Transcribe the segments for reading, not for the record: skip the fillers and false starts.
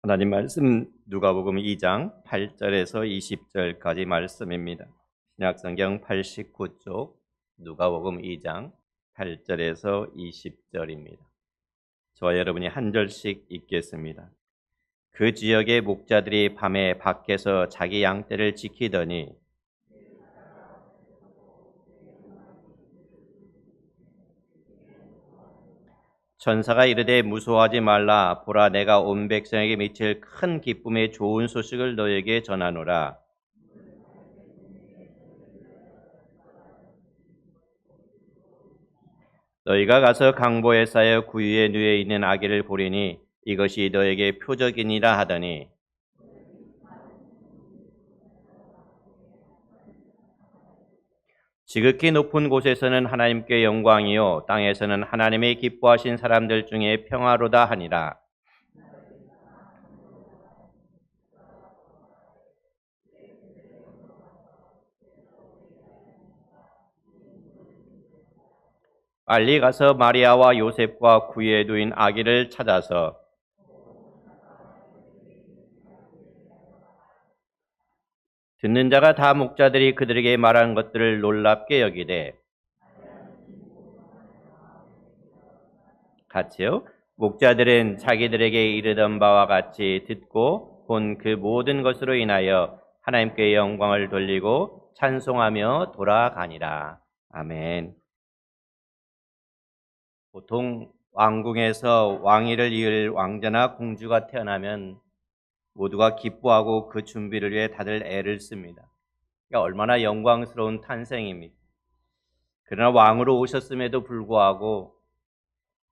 하나님 말씀 누가복음 2장 8절에서 20절까지 말씀입니다. 신약성경 89쪽 누가복음 2장 8절에서 20절입니다. 저와 여러분이 한 절씩 읽겠습니다. 그 지역의 목자들이 밤에 밖에서 자기 양떼를 지키더니 천사가 이르되 무서워하지 말라. 보라, 내가 온 백성에게 미칠 큰 기쁨의 좋은 소식을 너에게 전하노라. 너희가 가서 강보에 쌓여 구유에 누워 있는 아기를 보리니 이것이 너에게 표적이니라 하더니 지극히 높은 곳에서는 하나님께 영광이요 땅에서는 하나님의 기뻐하신 사람들 중에 평화로다 하니라. 빨리 가서 마리아와 요셉과 구유에 누인 아기를 찾아서 듣는 자가 다 목자들이 그들에게 말한 것들을 놀랍게 여기되 같이요. 목자들은 자기들에게 이르던 바와 같이 듣고 본 그 모든 것으로 인하여 하나님께 영광을 돌리고 찬송하며 돌아가니라. 아멘. 보통 왕궁에서 왕위를 이을 왕자나 공주가 태어나면 모두가 기뻐하고 그 준비를 위해 다들 애를 씁니다. 그러니까 얼마나 영광스러운 탄생입니까? 그러나 왕으로 오셨음에도 불구하고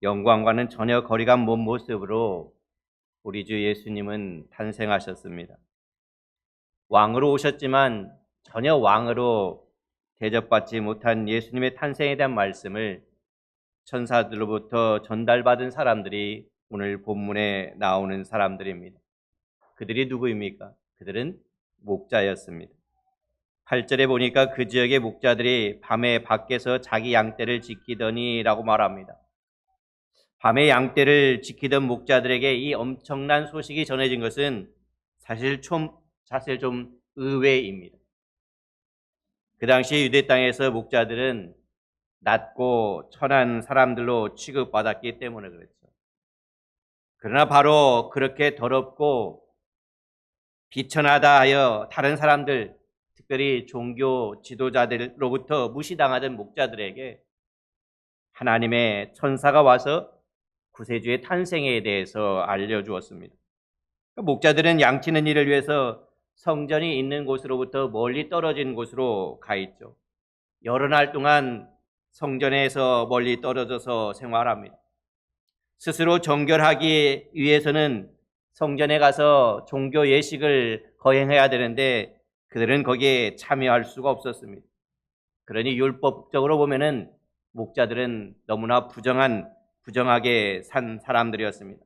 영광과는 전혀 거리가 먼 모습으로 우리 주 예수님은 탄생하셨습니다. 왕으로 오셨지만 전혀 왕으로 대접받지 못한 예수님의 탄생에 대한 말씀을 천사들로부터 전달받은 사람들이 오늘 본문에 나오는 사람들입니다. 그들이 누구입니까? 그들은 목자였습니다. 8절에 보니까 그 지역의 목자들이 밤에 밖에서 자기 양떼를 지키더니 라고 말합니다. 밤에 양떼를 지키던 목자들에게 이 엄청난 소식이 전해진 것은 사실 좀 의외입니다. 그 당시 유대 땅에서 목자들은 낮고 천한 사람들로 취급받았기 때문에 그렇죠. 그러나 바로 그렇게 더럽고 비천하다 하여 다른 사람들, 특별히 종교 지도자들로부터 무시당하던 목자들에게 하나님의 천사가 와서 구세주의 탄생에 대해서 알려주었습니다. 목자들은 양치는 일을 위해서 성전이 있는 곳으로부터 멀리 떨어진 곳으로 가 있죠. 여러 날 동안 성전에서 멀리 떨어져서 생활합니다. 스스로 정결하기 위해서는 성전에 가서 종교 예식을 거행해야 되는데 그들은 거기에 참여할 수가 없었습니다. 그러니 율법적으로 보면은 목자들은 너무나 부정하게 산 사람들이었습니다.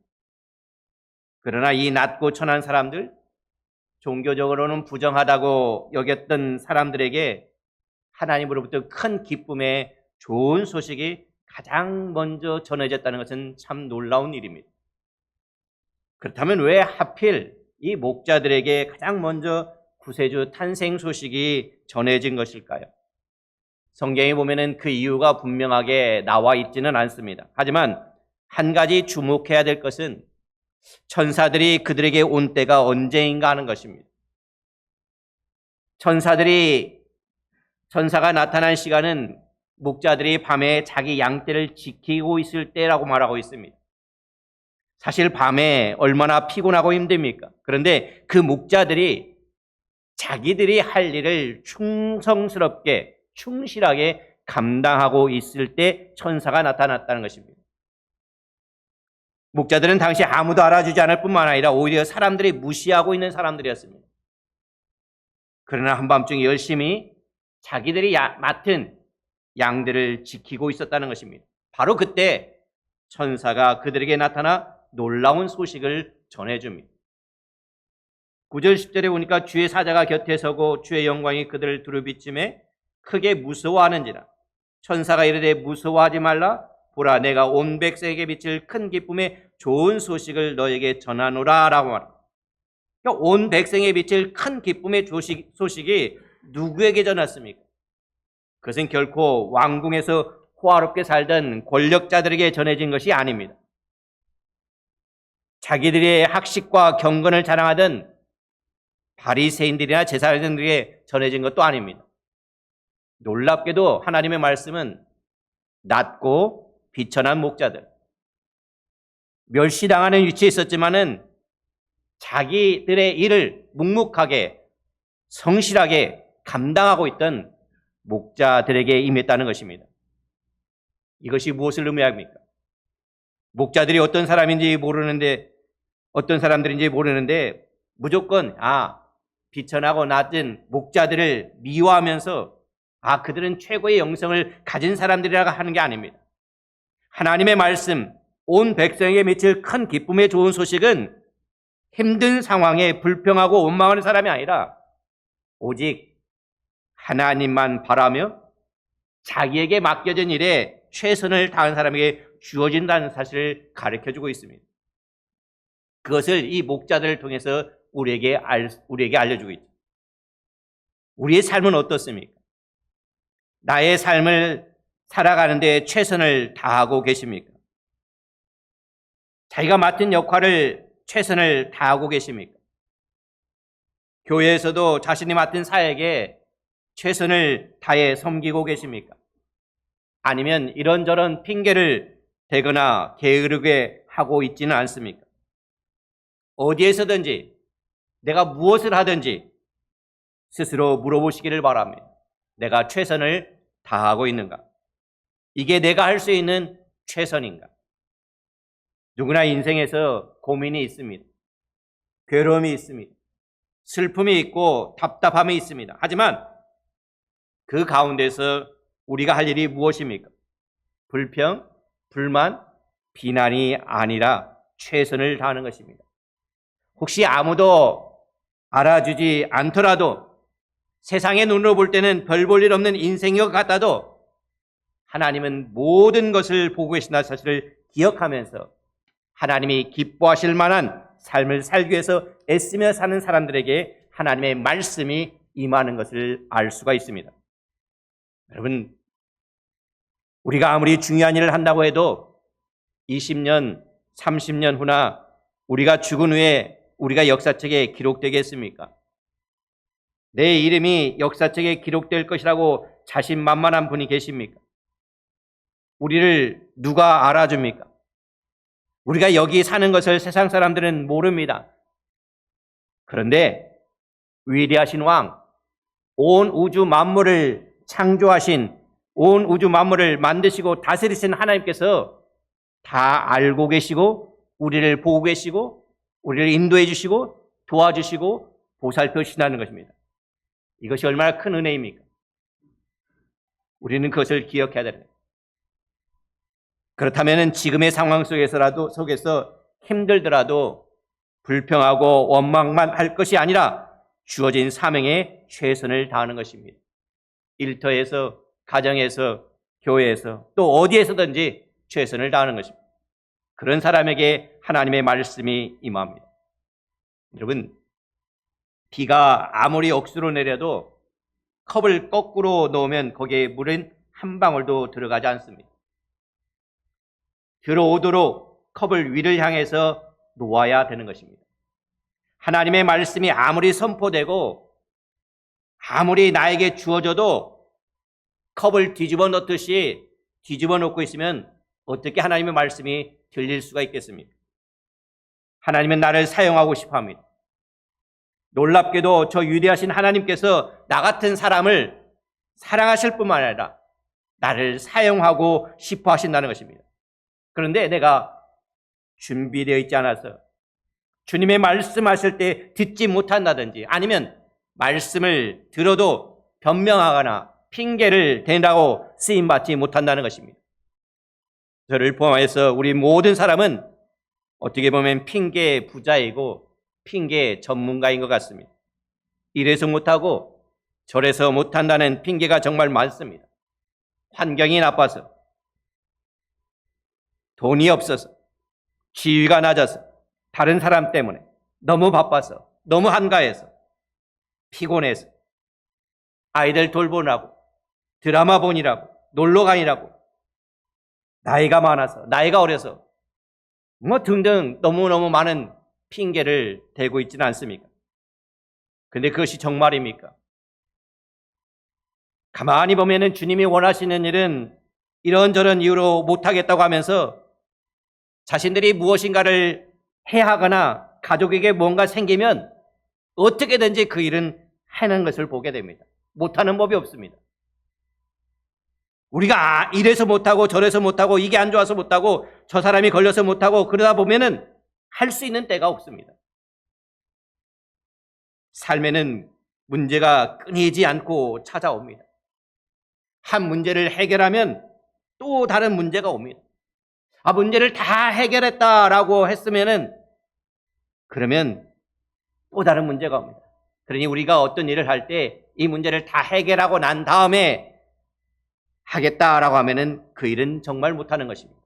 그러나 이 낮고 천한 사람들, 종교적으로는 부정하다고 여겼던 사람들에게 하나님으로부터 큰 기쁨의 좋은 소식이 가장 먼저 전해졌다는 것은 참 놀라운 일입니다. 그렇다면 왜 하필 이 목자들에게 가장 먼저 구세주 탄생 소식이 전해진 것일까요? 성경에 보면은 그 이유가 분명하게 나와 있지는 않습니다. 하지만 한 가지 주목해야 될 것은 천사들이 그들에게 온 때가 언제인가 하는 것입니다. 천사가 나타난 시간은 목자들이 밤에 자기 양떼를 지키고 있을 때라고 말하고 있습니다. 사실 밤에 얼마나 피곤하고 힘듭니까? 그런데 그 목자들이 자기들이 할 일을 충성스럽게 충실하게 감당하고 있을 때 천사가 나타났다는 것입니다. 목자들은 당시 아무도 알아주지 않을 뿐만 아니라 오히려 사람들이 무시하고 있는 사람들이었습니다. 그러나 한밤중에 열심히 자기들이 맡은 양들을 지키고 있었다는 것입니다. 바로 그때 천사가 그들에게 나타나 놀라운 소식을 전해줍니다. 9절 10절에 보니까 주의 사자가 곁에 서고 주의 영광이 그들을 두루비침에 크게 무서워하는지라. 천사가 이르되 무서워하지 말라. 보라, 내가 온 백성에게 미칠 큰 기쁨의 좋은 소식을 너에게 전하노라 라고 말합니다. 그러니까 온 백성에 미칠 큰 기쁨의 소식이 누구에게 전했습니까? 그것은 결코 왕궁에서 호화롭게 살던 권력자들에게 전해진 것이 아닙니다. 자기들의 학식과 경건을 자랑하던 바리새인들이나 제사장들에게 전해진 것도 아닙니다. 놀랍게도 하나님의 말씀은 낮고 비천한 목자들, 멸시당하는 위치에 있었지만은 자기들의 일을 묵묵하게 성실하게 감당하고 있던 목자들에게 임했다는 것입니다. 이것이 무엇을 의미합니까? 목자들이 어떤 사람인지 모르는데, 어떤 사람들인지 모르는데 무조건 비천하고 낮은 목자들을 미워하면서 그들은 최고의 영성을 가진 사람들이라고 하는 게 아닙니다. 하나님의 말씀, 온 백성에게 미칠 큰 기쁨의 좋은 소식은 힘든 상황에 불평하고 원망하는 사람이 아니라 오직 하나님만 바라며 자기에게 맡겨진 일에 최선을 다한 사람에게 주어진다는 사실을 가르쳐주고 있습니다. 그것을 이 목자들을 통해서 우리에게 알려주고 있죠. 우리의 삶은 어떻습니까? 나의 삶을 살아가는데 최선을 다하고 계십니까? 자기가 맡은 역할을 최선을 다하고 계십니까? 교회에서도 자신이 맡은 사역에 최선을 다해 섬기고 계십니까? 아니면 이런저런 핑계를 대거나 게으르게 하고 있지는 않습니까? 어디에서든지 내가 무엇을 하든지 스스로 물어보시기를 바랍니다. 내가 최선을 다하고 있는가? 이게 내가 할 수 있는 최선인가? 누구나 인생에서 고민이 있습니다. 괴로움이 있습니다. 슬픔이 있고 답답함이 있습니다. 하지만 그 가운데서 우리가 할 일이 무엇입니까? 불평, 불만, 비난이 아니라 최선을 다하는 것입니다. 혹시 아무도 알아주지 않더라도 세상의 눈으로 볼 때는 별 볼 일 없는 인생인 것 같아도 하나님은 모든 것을 보고 계신다는 사실을 기억하면서 하나님이 기뻐하실 만한 삶을 살기 위해서 애쓰며 사는 사람들에게 하나님의 말씀이 임하는 것을 알 수가 있습니다. 여러분, 우리가 아무리 중요한 일을 한다고 해도 20년, 30년 후나 우리가 죽은 후에 우리가 역사책에 기록되겠습니까? 내 이름이 역사책에 기록될 것이라고 자신만만한 분이 계십니까? 우리를 누가 알아줍니까? 우리가 여기 사는 것을 세상 사람들은 모릅니다. 그런데 위대하신 왕, 온 우주 만물을 창조하신, 온 우주 만물을 만드시고 다스리신 하나님께서 다 알고 계시고 우리를 보고 계시고 우리를 인도해 주시고 도와주시고 보살펴 주신다는 것입니다. 이것이 얼마나 큰 은혜입니까? 우리는 그것을 기억해야 됩니다. 그렇다면 지금의 상황 속에서 힘들더라도 불평하고 원망만 할 것이 아니라 주어진 사명에 최선을 다하는 것입니다. 일터에서, 가정에서, 교회에서 또 어디에서든지 최선을 다하는 것입니다. 그런 사람에게 하나님의 말씀이 임합니다. 여러분, 비가 아무리 억수로 내려도 컵을 거꾸로 놓으면 거기에 물은 한 방울도 들어가지 않습니다. 들어오도록 컵을 위를 향해서 놓아야 되는 것입니다. 하나님의 말씀이 아무리 선포되고 아무리 나에게 주어져도 컵을 뒤집어 놓듯이 뒤집어 놓고 있으면 어떻게 하나님의 말씀이 들릴 수가 있겠습니까? 하나님은 나를 사용하고 싶어 합니다. 놀랍게도 저 위대하신 하나님께서 나 같은 사람을 사랑하실 뿐만 아니라 나를 사용하고 싶어 하신다는 것입니다. 그런데 내가 준비되어 있지 않아서 주님의 말씀하실 때 듣지 못한다든지 아니면 말씀을 들어도 변명하거나 핑계를 댄다고 쓰임받지 못한다는 것입니다. 저를 포함해서 우리 모든 사람은 어떻게 보면 핑계 부자이고 핑계 전문가인 것 같습니다. 이래서 못하고 저래서 못한다는 핑계가 정말 많습니다. 환경이 나빠서, 돈이 없어서, 지위가 낮아서, 다른 사람 때문에, 너무 바빠서, 너무 한가해서, 피곤해서, 아이들 돌보느라고, 드라마 보느라고, 놀러 가느라고, 나이가 많아서, 나이가 어려서, 뭐 등등 너무너무 많은 핑계를 대고 있지는 않습니까? 근데 그것이 정말입니까? 가만히 보면은 주님이 원하시는 일은 이런저런 이유로 못하겠다고 하면서 자신들이 무엇인가를 해야 하거나 가족에게 뭔가 생기면 어떻게든지 그 일은 하는 것을 보게 됩니다. 못하는 법이 없습니다. 우리가 이래서 못하고 저래서 못하고 이게 안 좋아서 못하고 저 사람이 걸려서 못하고 그러다 보면은 할 수 있는 때가 없습니다. 삶에는 문제가 끊이지 않고 찾아옵니다. 한 문제를 해결하면 또 다른 문제가 옵니다. 문제를 다 해결했다라고 했으면은 그러면 또 다른 문제가 옵니다. 그러니 우리가 어떤 일을 할 때 이 문제를 다 해결하고 난 다음에 하겠다라고 하면은 그 일은 정말 못하는 것입니다.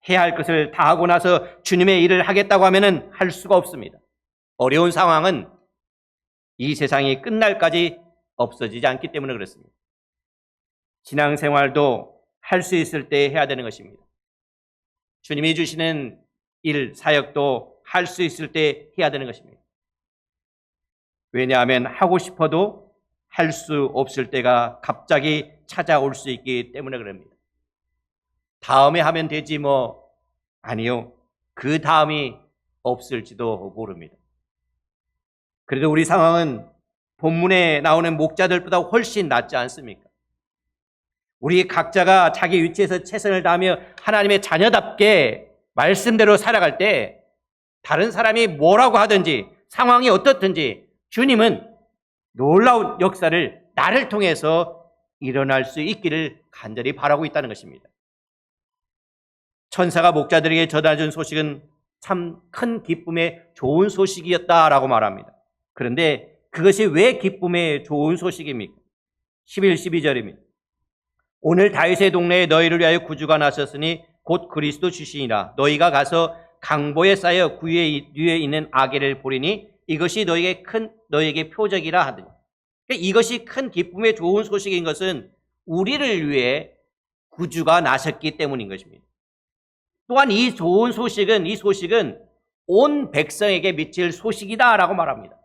해야 할 것을 다 하고 나서 주님의 일을 하겠다고 하면은 할 수가 없습니다. 어려운 상황은 이 세상이 끝날까지 없어지지 않기 때문에 그렇습니다. 신앙생활도 할 수 있을 때 해야 되는 것입니다. 주님이 주시는 일, 사역도 할 수 있을 때 해야 되는 것입니다. 왜냐하면 하고 싶어도 할 수 없을 때가 갑자기 찾아올 수 있기 때문에 그럽니다. 다음에 하면 되지 뭐. 아니요. 그 다음이 없을지도 모릅니다. 그래도 우리 상황은 본문에 나오는 목자들보다 훨씬 낫지 않습니까? 우리 각자가 자기 위치에서 최선을 다하며 하나님의 자녀답게 말씀대로 살아갈 때 다른 사람이 뭐라고 하든지 상황이 어떻든지 주님은 놀라운 역사를 나를 통해서 일어날 수 있기를 간절히 바라고 있다는 것입니다. 천사가 목자들에게 전해준 소식은 참 큰 기쁨의 좋은 소식이었다라고 말합니다. 그런데 그것이 왜 기쁨의 좋은 소식입니까? 11, 12절입니다. 오늘 다윗의 동네에 너희를 위하여 구주가 나셨으니 곧 그리스도 주시니라. 너희가 가서 강보에 쌓여 구유에 있는 아기를 보리니 이것이 너희에게 표적이라 하더니. 이것이 큰 기쁨의 좋은 소식인 것은 우리를 위해 구주가 나셨기 때문인 것입니다. 또한 이 소식은 온 백성에게 미칠 소식이다라고 말합니다.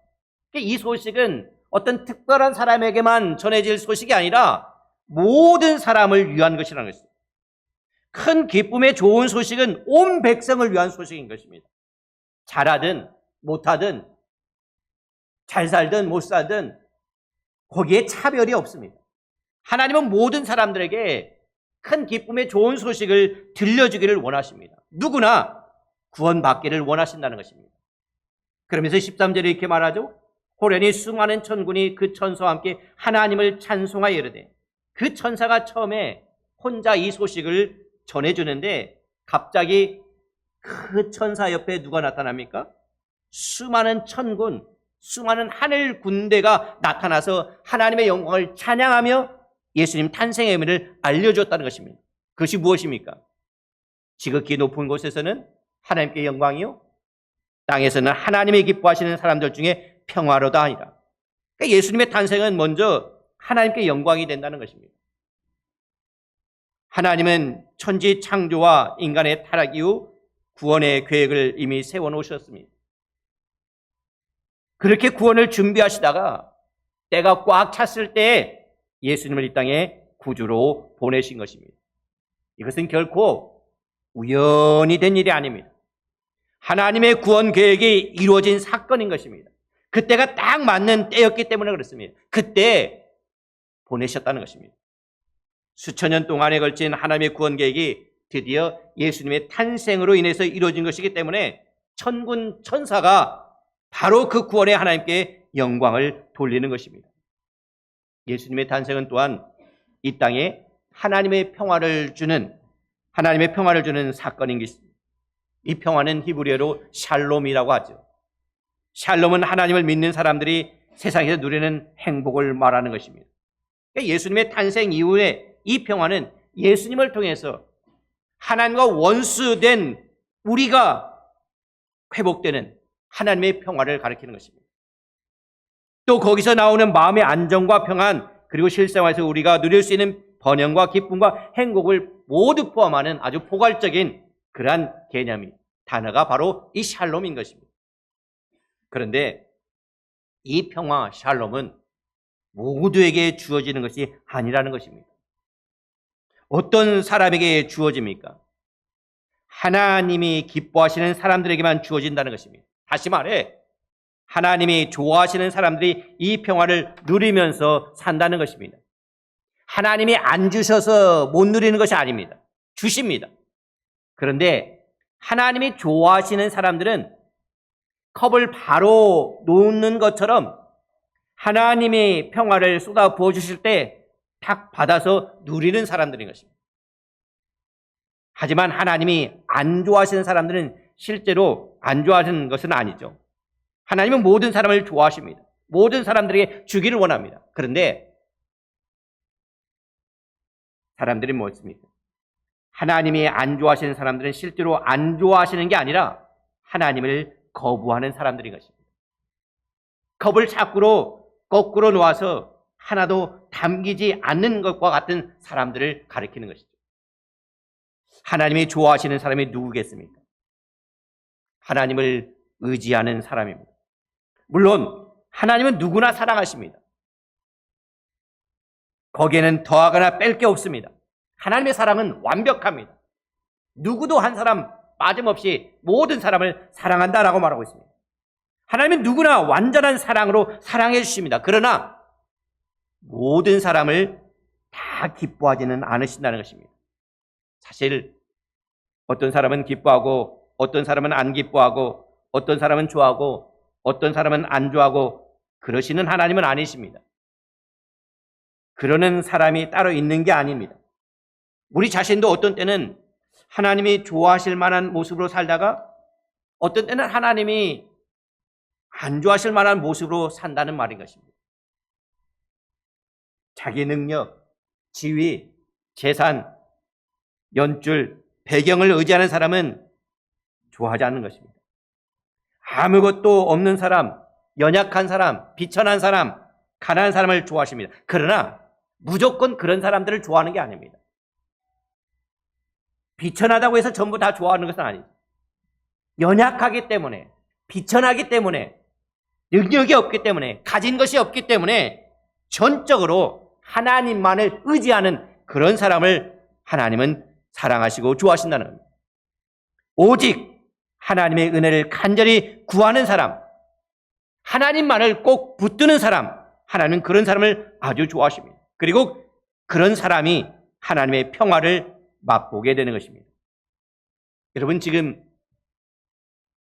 이 소식은 어떤 특별한 사람에게만 전해질 소식이 아니라 모든 사람을 위한 것이라는 것입니다. 큰 기쁨의 좋은 소식은 온 백성을 위한 소식인 것입니다. 잘하든 못하든 잘 살든 못 살든 거기에 차별이 없습니다. 하나님은 모든 사람들에게 큰 기쁨의 좋은 소식을 들려주기를 원하십니다. 누구나 구원받기를 원하신다는 것입니다. 그러면서 13절에 이렇게 말하죠. 호련히 수많은 천군이 그 천사와 함께 하나님을 찬송하여 이르되. 그 천사가 처음에 혼자 이 소식을 전해주는데 갑자기 그 천사 옆에 누가 나타납니까? 수많은 천군, 수많은 하늘 군대가 나타나서 하나님의 영광을 찬양하며 예수님 탄생의 의미를 알려줬다는 것입니다. 그것이 무엇입니까? 지극히 높은 곳에서는 하나님께 영광이요, 땅에서는 하나님의 기뻐하시는 사람들 중에 평화로다 하니라. 그러니까 예수님의 탄생은 먼저 하나님께 영광이 된다는 것입니다. 하나님은 천지 창조와 인간의 타락 이후 구원의 계획을 이미 세워놓으셨습니다. 그렇게 구원을 준비하시다가 때가 꽉 찼을 때 예수님을 이 땅에 구주로 보내신 것입니다. 이것은 결코 우연히 된 일이 아닙니다. 하나님의 구원 계획이 이루어진 사건인 것입니다. 그때가 딱 맞는 때였기 때문에 그렇습니다. 그때 보내셨다는 것입니다. 수천 년 동안에 걸친 하나님의 구원 계획이 드디어 예수님의 탄생으로 인해서 이루어진 것이기 때문에 천군 천사가 바로 그 구원에 하나님께 영광을 돌리는 것입니다. 예수님의 탄생은 또한 이 땅에 하나님의 평화를 주는 사건인 것입니다. 이 평화는 히브리어로 샬롬이라고 하죠. 샬롬은 하나님을 믿는 사람들이 세상에서 누리는 행복을 말하는 것입니다. 그러니까 예수님의 탄생 이후에 이 평화는 예수님을 통해서 하나님과 원수된 우리가 회복되는, 하나님의 평화를 가리키는 것입니다. 또 거기서 나오는 마음의 안정과 평안, 그리고 실생활에서 우리가 누릴 수 있는 번영과 기쁨과 행복을 모두 포함하는 아주 포괄적인 그러한 개념이, 단어가 바로 이 샬롬인 것입니다. 그런데 이 평화, 샬롬은 모두에게 주어지는 것이 아니라는 것입니다. 어떤 사람에게 주어집니까? 하나님이 기뻐하시는 사람들에게만 주어진다는 것입니다. 다시 말해, 하나님이 좋아하시는 사람들이 이 평화를 누리면서 산다는 것입니다. 하나님이 안 주셔서 못 누리는 것이 아닙니다. 주십니다. 그런데 하나님이 좋아하시는 사람들은 컵을 바로 놓는 것처럼 하나님이 평화를 쏟아 부어 주실 때 탁 받아서 누리는 사람들인 것입니다. 하지만 하나님이 안 좋아하시는 사람들은 실제로 안 좋아하시는 것은 아니죠. 하나님은 모든 사람을 좋아하십니다. 모든 사람들에게 주기를 원합니다. 그런데 사람들이 뭐였습니까? 하나님이 안 좋아하시는 사람들은 실제로 안 좋아하시는 게 아니라 하나님을 거부하는 사람들인 것입니다. 컵을 거꾸로 놓아서 하나도 담기지 않는 것과 같은 사람들을 가리키는 것이죠. 하나님이 좋아하시는 사람이 누구겠습니까? 하나님을 의지하는 사람입니다. 물론 하나님은 누구나 사랑하십니다. 거기에는 더하거나 뺄 게 없습니다. 하나님의 사랑은 완벽합니다. 누구도 한 사람 빠짐없이 모든 사람을 사랑한다라고 말하고 있습니다. 하나님은 누구나 완전한 사랑으로 사랑해 주십니다. 그러나 모든 사람을 다 기뻐하지는 않으신다는 것입니다. 사실 어떤 사람은 기뻐하고 어떤 사람은 안 기뻐하고 어떤 사람은 좋아하고 어떤 사람은 안 좋아하고 그러시는 하나님은 아니십니다. 그러는 사람이 따로 있는 게 아닙니다. 우리 자신도 어떤 때는 하나님이 좋아하실 만한 모습으로 살다가 어떤 때는 하나님이 안 좋아하실 만한 모습으로 산다는 말인 것입니다. 자기 능력, 지위, 재산, 연줄, 배경을 의지하는 사람은 좋아하지 않는 것입니다. 아무것도 없는 사람, 연약한 사람, 비천한 사람, 가난한 사람을 좋아하십니다. 그러나 무조건 그런 사람들을 좋아하는 게 아닙니다. 비천하다고 해서 전부 다 좋아하는 것은 아니죠. 연약하기 때문에, 비천하기 때문에, 능력이 없기 때문에, 가진 것이 없기 때문에 전적으로 하나님만을 의지하는 그런 사람을 하나님은 사랑하시고 좋아하신다는 겁니다. 오직 하나님의 은혜를 간절히 구하는 사람, 하나님만을 꼭 붙드는 사람, 하나님은 그런 사람을 아주 좋아하십니다. 그리고 그런 사람이 하나님의 평화를 맛보게 되는 것입니다. 여러분, 지금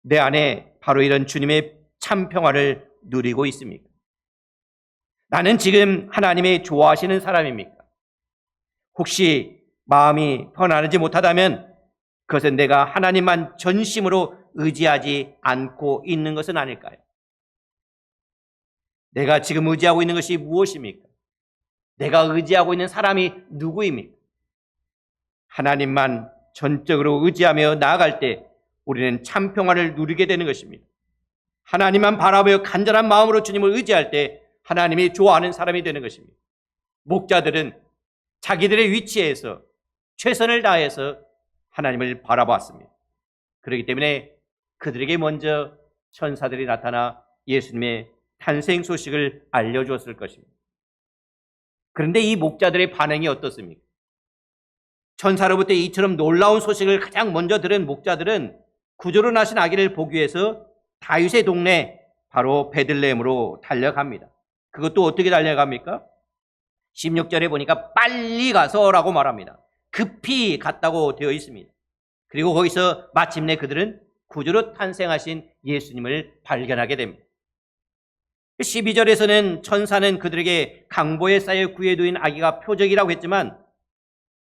내 안에 바로 이런 주님의 참 평화를 누리고 있습니까? 나는 지금 하나님의 좋아하시는 사람입니까? 혹시 마음이 편안하지 못하다면 그것은 내가 하나님만 전심으로 의지하지 않고 있는 것은 아닐까요? 내가 지금 의지하고 있는 것이 무엇입니까? 내가 의지하고 있는 사람이 누구입니까? 하나님만 전적으로 의지하며 나아갈 때 우리는 참 평화를 누리게 되는 것입니다. 하나님만 바라보며 간절한 마음으로 주님을 의지할 때 하나님이 좋아하는 사람이 되는 것입니다. 목자들은 자기들의 위치에서 최선을 다해서 하나님을 바라봤습니다. 그렇기 때문에 그들에게 먼저 천사들이 나타나 예수님의 탄생 소식을 알려주었을 것입니다. 그런데 이 목자들의 반응이 어떻습니까? 천사로부터 이처럼 놀라운 소식을 가장 먼저 들은 목자들은 구주로 나신 아기를 보기 위해서 다윗의 동네 바로 베들레헴으로 달려갑니다. 그것도 어떻게 달려갑니까? 16절에 보니까 빨리 가서라고 말합니다. 급히 갔다고 되어 있습니다. 그리고 거기서 마침내 그들은 구주로 탄생하신 예수님을 발견하게 됩니다. 12절에서는 천사는 그들에게 강보에 쌓여 구해두인 아기가 표적이라고 했지만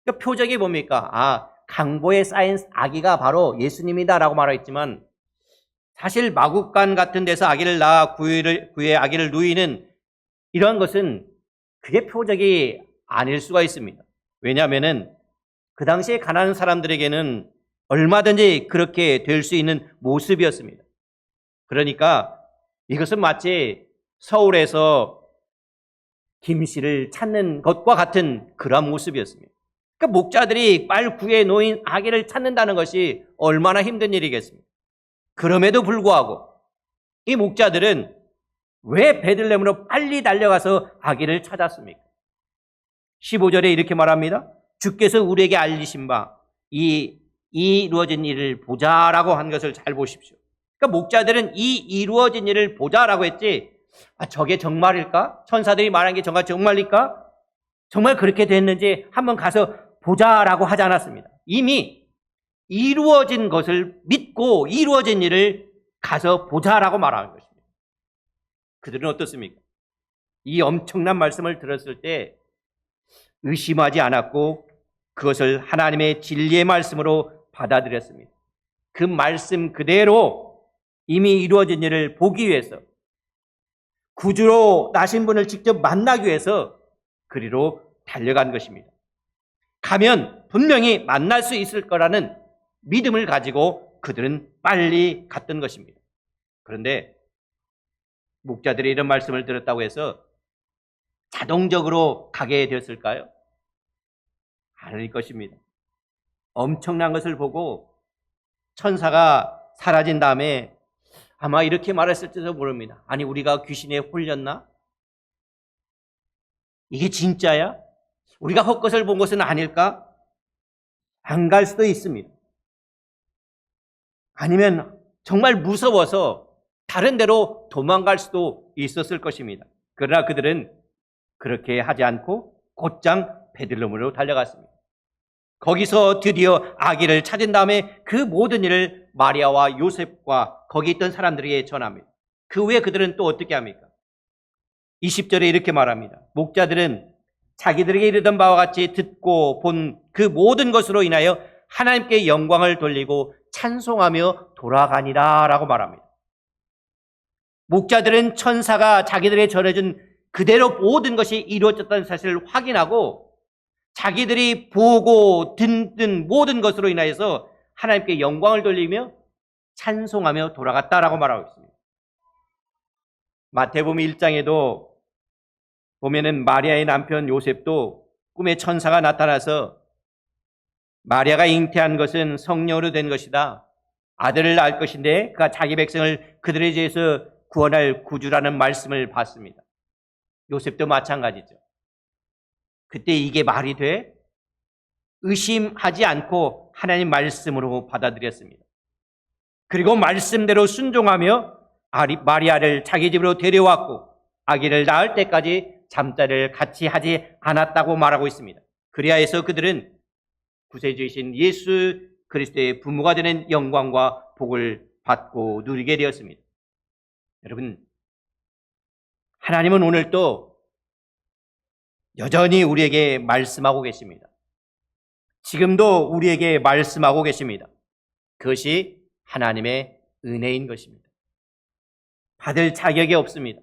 그 표적이 뭡니까? 강보에 쌓인 아기가 바로 예수님이다라고 말했지만 사실 마국간 같은 데서 아기를 낳아 구해 아기를 누이는 이런 것은 그게 표적이 아닐 수가 있습니다. 왜냐하면은 그 당시에 가난한 사람들에게는 얼마든지 그렇게 될 수 있는 모습이었습니다. 그러니까 이것은 마치 서울에서 김 씨를 찾는 것과 같은 그런 모습이었습니다. 그러니까 목자들이 빨구에 놓인 아기를 찾는다는 것이 얼마나 힘든 일이겠습니까? 그럼에도 불구하고 이 목자들은 왜 베들레헴으로 빨리 달려가서 아기를 찾았습니까? 15절에 이렇게 말합니다. 주께서 우리에게 알리신 바 이 이루어진 일을 보자라고 한 것을 잘 보십시오. 그러니까 목자들은 이 이루어진 일을 보자라고 했지, 저게 정말일까? 천사들이 말한 게 정말일까? 정말 그렇게 됐는지 한번 가서 보자라고 하지 않았습니다. 이미 이루어진 것을 믿고 이루어진 일을 가서 보자라고 말하는 것입니다. 그들은 어떻습니까? 이 엄청난 말씀을 들었을 때 의심하지 않았고 그것을 하나님의 진리의 말씀으로 받아들였습니다. 그 말씀 그대로 이미 이루어진 일을 보기 위해서, 구주로 나신 분을 직접 만나기 위해서 그리로 달려간 것입니다. 가면 분명히 만날 수 있을 거라는 믿음을 가지고 그들은 빨리 갔던 것입니다. 그런데 목자들이 이런 말씀을 들었다고 해서 자동적으로 가게 되었을까요? 아닐 것입니다. 엄청난 것을 보고 천사가 사라진 다음에 아마 이렇게 말했을지도 모릅니다. 아니, 우리가 귀신에 홀렸나? 이게 진짜야? 우리가 헛것을 본 것은 아닐까? 안 갈 수도 있습니다. 아니면 정말 무서워서 다른 데로 도망갈 수도 있었을 것입니다. 그러나 그들은 그렇게 하지 않고 곧장 베들레헴으로 달려갔습니다. 거기서 드디어 아기를 찾은 다음에 그 모든 일을 마리아와 요셉과 거기 있던 사람들에게 전합니다. 그 후에 그들은 또 어떻게 합니까? 20절에 이렇게 말합니다. 목자들은 자기들에게 이르던 바와 같이 듣고 본 그 모든 것으로 인하여 하나님께 영광을 돌리고 찬송하며 돌아가니라 라고 말합니다. 목자들은 천사가 자기들에게 전해준 그대로 모든 것이 이루어졌다는 사실을 확인하고 자기들이 보고 듣는 모든 것으로 인하여서 하나님께 영광을 돌리며 찬송하며 돌아갔다라고 말하고 있습니다. 마태복음 1장에도 보면은 마리아의 남편 요셉도 꿈에 천사가 나타나서 마리아가 잉태한 것은 성령으로 된 것이다. 아들을 낳을 것인데 그가 자기 백성을 그들에 대해서 구원할 구주라는 말씀을 받습니다. 요셉도 마찬가지죠. 그때 이게 말이 돼? 의심하지 않고 하나님 말씀으로 받아들였습니다. 그리고 말씀대로 순종하며 마리아를 자기 집으로 데려왔고 아기를 낳을 때까지 잠자리를 같이 하지 않았다고 말하고 있습니다. 그래야 해서 그들은 구세주이신 예수 그리스도의 부모가 되는 영광과 복을 받고 누리게 되었습니다. 여러분, 하나님은 오늘도 여전히 우리에게 말씀하고 계십니다. 지금도 우리에게 말씀하고 계십니다. 그것이 하나님의 은혜인 것입니다. 받을 자격이 없습니다.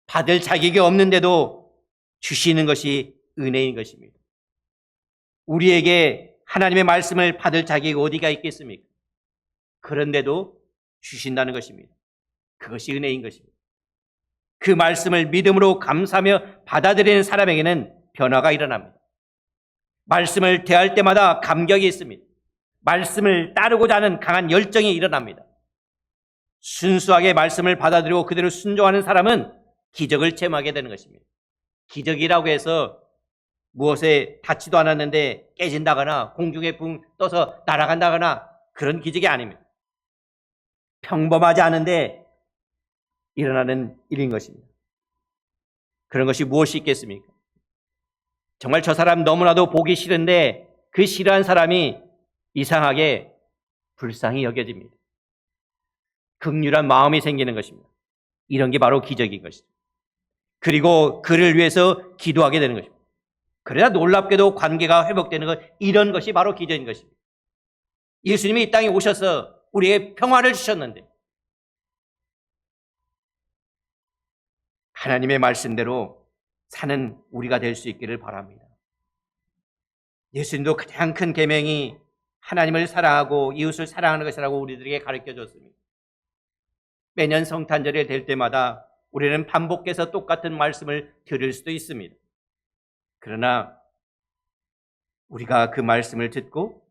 받을 자격이 없는데도 주시는 것이 은혜인 것입니다. 우리에게 하나님의 말씀을 받을 자격이 어디가 있겠습니까? 그런데도 주신다는 것입니다. 그것이 은혜인 것입니다. 그 말씀을 믿음으로 감사하며 받아들이는 사람에게는 변화가 일어납니다. 말씀을 대할 때마다 감격이 있습니다. 말씀을 따르고자 하는 강한 열정이 일어납니다. 순수하게 말씀을 받아들이고 그대로 순종하는 사람은 기적을 체험하게 되는 것입니다. 기적이라고 해서 무엇에 닿지도 않았는데 깨진다거나 공중에 붕 떠서 날아간다거나 그런 기적이 아닙니다. 평범하지 않은데 일어나는 일인 것입니다. 그런 것이 무엇이 있겠습니까? 정말 저 사람 너무나도 보기 싫은데 그 싫어한 사람이 이상하게 불쌍히 여겨집니다. 긍휼한 마음이 생기는 것입니다. 이런 게 바로 기적인 것이죠. 그리고 그를 위해서 기도하게 되는 것입니다. 그러나 놀랍게도 관계가 회복되는 것, 이런 것이 바로 기적인 것입니다. 예수님이 이 땅에 오셔서 우리에게 평화를 주셨는데 하나님의 말씀대로 사는 우리가 될 수 있기를 바랍니다. 예수님도 가장 큰 계명이 하나님을 사랑하고 이웃을 사랑하는 것이라고 우리들에게 가르쳐 줬습니다. 매년 성탄절이 될 때마다 우리는 반복해서 똑같은 말씀을 들을 수도 있습니다. 그러나 우리가 그 말씀을 듣고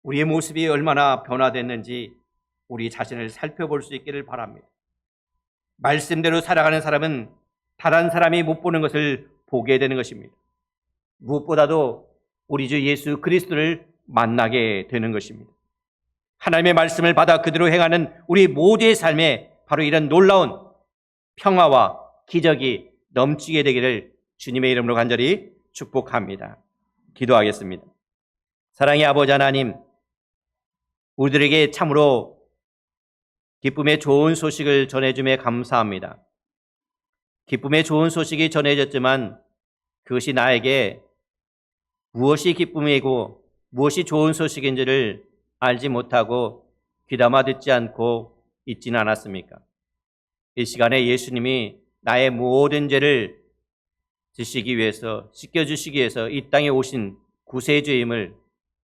우리의 모습이 얼마나 변화됐는지 우리 자신을 살펴볼 수 있기를 바랍니다. 말씀대로 살아가는 사람은 다른 사람이 못 보는 것을 보게 되는 것입니다. 무엇보다도 우리 주 예수 그리스도를 만나게 되는 것입니다. 하나님의 말씀을 받아 그대로 행하는 우리 모두의 삶에 바로 이런 놀라운 평화와 기적이 넘치게 되기를 주님의 이름으로 간절히 축복합니다. 기도하겠습니다. 사랑의 아버지 하나님, 우리들에게 참으로 기쁨의 좋은 소식을 전해주며 감사합니다. 기쁨의 좋은 소식이 전해졌지만 그것이 나에게 무엇이 기쁨이고 무엇이 좋은 소식인지를 알지 못하고 귀담아 듣지 않고 있지는 않았습니까? 이 시간에 예수님이 나의 모든 죄를 지시기 위해서, 씻겨주시기 위해서 이 땅에 오신 구세주임을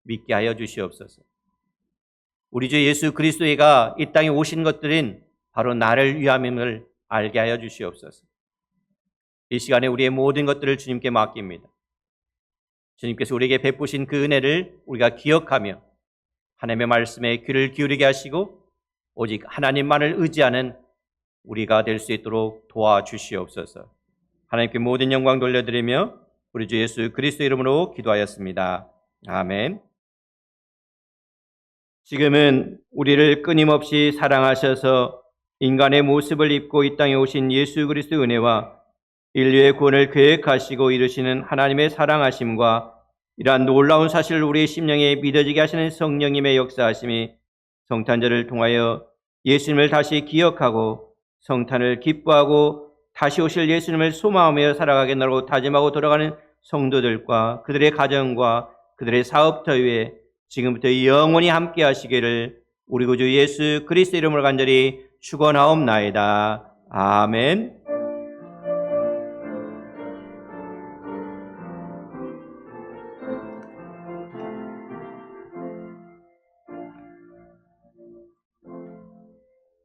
믿게 하여 주시옵소서. 우리 주 예수 그리스도가 이 땅에 오신 것들은 바로 나를 위함임을 알게 하여 주시옵소서. 이 시간에 우리의 모든 것들을 주님께 맡깁니다. 주님께서 우리에게 베푸신 그 은혜를 우리가 기억하며 하나님의 말씀에 귀를 기울이게 하시고 오직 하나님만을 의지하는 우리가 될 수 있도록 도와주시옵소서. 하나님께 모든 영광 돌려드리며 우리 주 예수 그리스도 이름으로 기도하였습니다. 아멘. 지금은 우리를 끊임없이 사랑하셔서 인간의 모습을 입고 이 땅에 오신 예수 그리스도의 은혜와 인류의 구원을 계획하시고 이루시는 하나님의 사랑하심과 이러한 놀라운 사실을 우리의 심령에 믿어지게 하시는 성령님의 역사하심이 성탄절을 통하여 예수님을 다시 기억하고 성탄을 기뻐하고 다시 오실 예수님을 소망하며 살아가겠노라고 다짐하고 돌아가는 성도들과 그들의 가정과 그들의 사업터 위에 지금부터 영원히 함께 하시기를 우리 구주 예수 그리스도 이름으로 간절히 축원하옵나이다. 아멘.